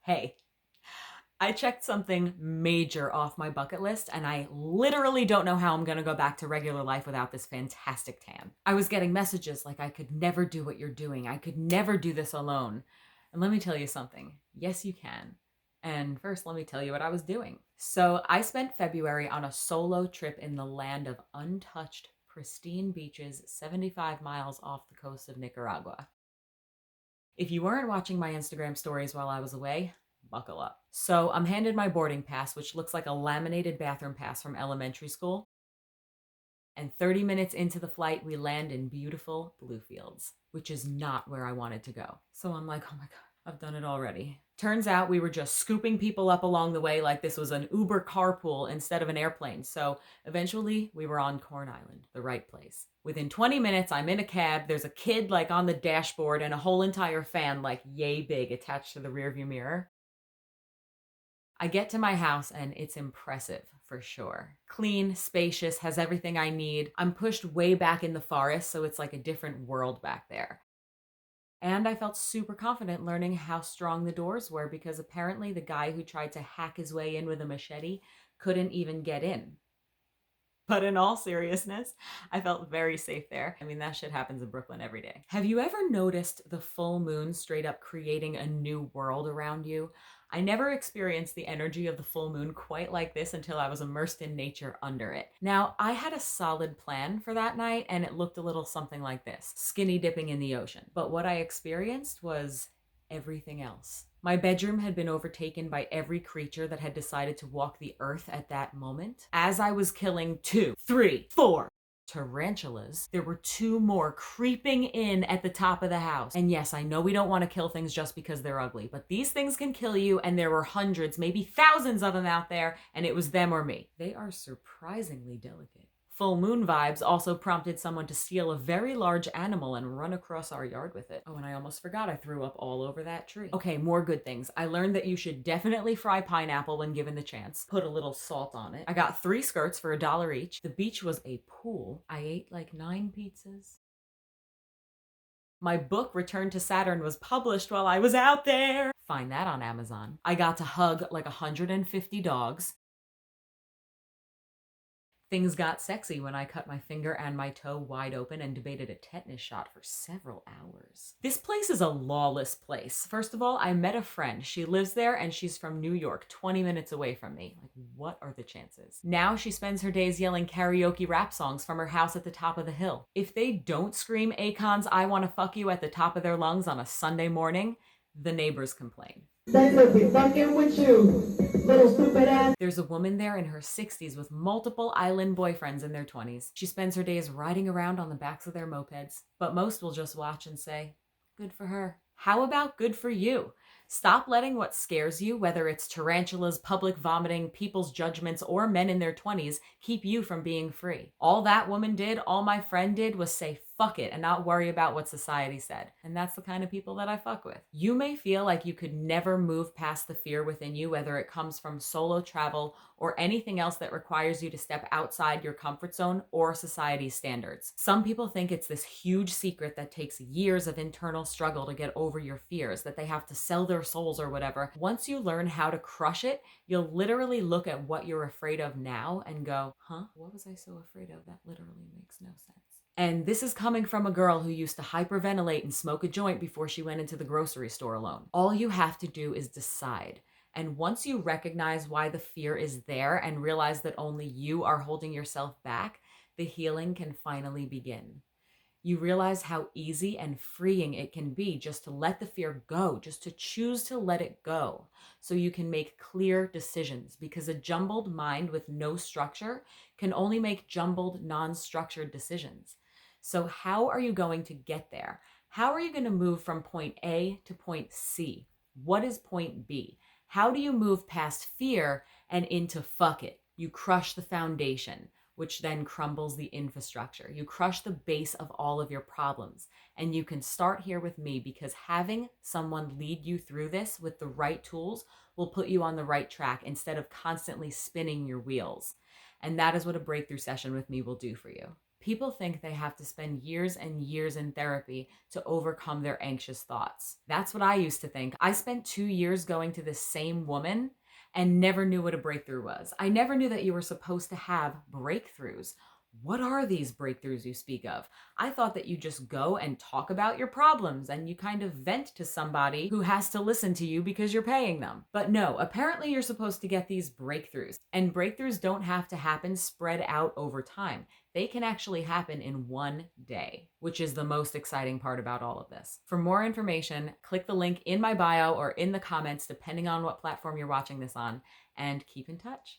Hey, I checked something major off my bucket list, and I literally don't know how I'm gonna go back to regular life without this fantastic tan. I was getting messages like I could never do what you're doing. I could never do this alone. And let me tell you something. Yes, you can. And first, let me tell you what I was doing. So, I spent February on a solo trip in the land of untouched, pristine beaches 75 miles off the coast of Nicaragua. If you weren't watching my Instagram stories while I was away, buckle up. So I'm handed my boarding pass, which looks like a laminated bathroom pass from elementary school. And 30 minutes into the flight, we land in beautiful Bluefields, which is not where I wanted to go. So I'm like, oh my God, I've done it already. Turns out we were just scooping people up along the way like this was an Uber carpool instead of an airplane. So eventually we were on Corn Island, the right place. Within 20 minutes, I'm in a cab. There's a kid like on the dashboard and a whole entire fan like yay big attached to the rearview mirror. I get to my house and it's impressive for sure. Clean, spacious, has everything I need. I'm pushed way back in the forest, so it's like a different world back there. And I felt super confident learning how strong the doors were because apparently the guy who tried to hack his way in with a machete couldn't even get in. But in all seriousness, I felt very safe there. I mean, that shit happens in Brooklyn every day. Have you ever noticed the full moon straight up creating a new world around you? I never experienced the energy of the full moon quite like this until I was immersed in nature under it. Now, I had a solid plan for that night, and it looked a little something like this: skinny dipping in the ocean. But what I experienced was everything else. My bedroom had been overtaken by every creature that had decided to walk the earth at that moment. As I was killing two, three, four tarantulas, there were two more creeping in at the top of the house. And yes, I know we don't want to kill things just because they're ugly, but these things can kill you, and there were hundreds, maybe thousands of them out there, and it was them or me. They are surprisingly delicate. Full moon vibes also prompted someone to steal a very large animal and run across our yard with it. Oh, and I almost forgot I threw up all over that tree. Okay, more good things. I learned that you should definitely fry pineapple when given the chance. Put a little salt on it. I got 3 skirts for $1 each. The beach was a pool. I ate like 9 pizzas. My book, Return to Saturn, was published while I was out there. Find that on Amazon. I got to hug like 150 dogs. Things got sexy when I cut my finger and my toe wide open and debated a tetanus shot for several hours. This place is a lawless place. First of all, I met a friend. She lives there and she's from New York, 20 minutes away from me. Like, what are the chances? Now she spends her days yelling karaoke rap songs from her house at the top of the hill. If they don't scream Akon's "I Wanna Fuck You" at the top of their lungs on a Sunday morning, the neighbors complain. They could be fucking with you, little stupid ass. There's a woman there in her 60s with multiple island boyfriends in their 20s. She spends her days riding around on the backs of their mopeds, but most will just watch and say, good for her. How about good for you? Stop letting what scares you, whether it's tarantulas, public vomiting, people's judgments, or men in their 20s, keep you from being free. All that woman did, all my friend did, was say fuck it and not worry about what society said. And that's the kind of people that I fuck with. You may feel like you could never move past the fear within you, whether it comes from solo travel or anything else that requires you to step outside your comfort zone or society's standards. Some people think it's this huge secret that takes years of internal struggle to get over your fears, that they have to sell their souls or whatever. Once you learn how to crush it, you'll literally look at what you're afraid of now and go, huh? What was I so afraid of? That literally makes no sense. And this is coming from a girl who used to hyperventilate and smoke a joint before she went into the grocery store alone. All you have to do is decide. And once you recognize why the fear is there and realize that only you are holding yourself back, the healing can finally begin. You realize how easy and freeing it can be just to let the fear go, just to choose to let it go, so you can make clear decisions, because a jumbled mind with no structure can only make jumbled, non-structured decisions. So how are you going to get there? How are you going to move from point A to point C? What is point B? How do you move past fear and into fuck it? You crush the foundation, which then crumbles the infrastructure. You crush the base of all of your problems. And you can start here with me, because having someone lead you through this with the right tools will put you on the right track instead of constantly spinning your wheels. And that is what a breakthrough session with me will do for you. People think they have to spend years and years in therapy to overcome their anxious thoughts. That's what I used to think. I spent 2 years going to the same woman and never knew what a breakthrough was. I never knew that you were supposed to have breakthroughs. What are these breakthroughs you speak of? I thought that you just go and talk about your problems and you kind of vent to somebody who has to listen to you because you're paying them. But no, apparently you're supposed to get these breakthroughs. And breakthroughs don't have to happen spread out over time. They can actually happen in one day, which is the most exciting part about all of this. For more information, click the link in my bio or in the comments, depending on what platform you're watching this on, and keep in touch.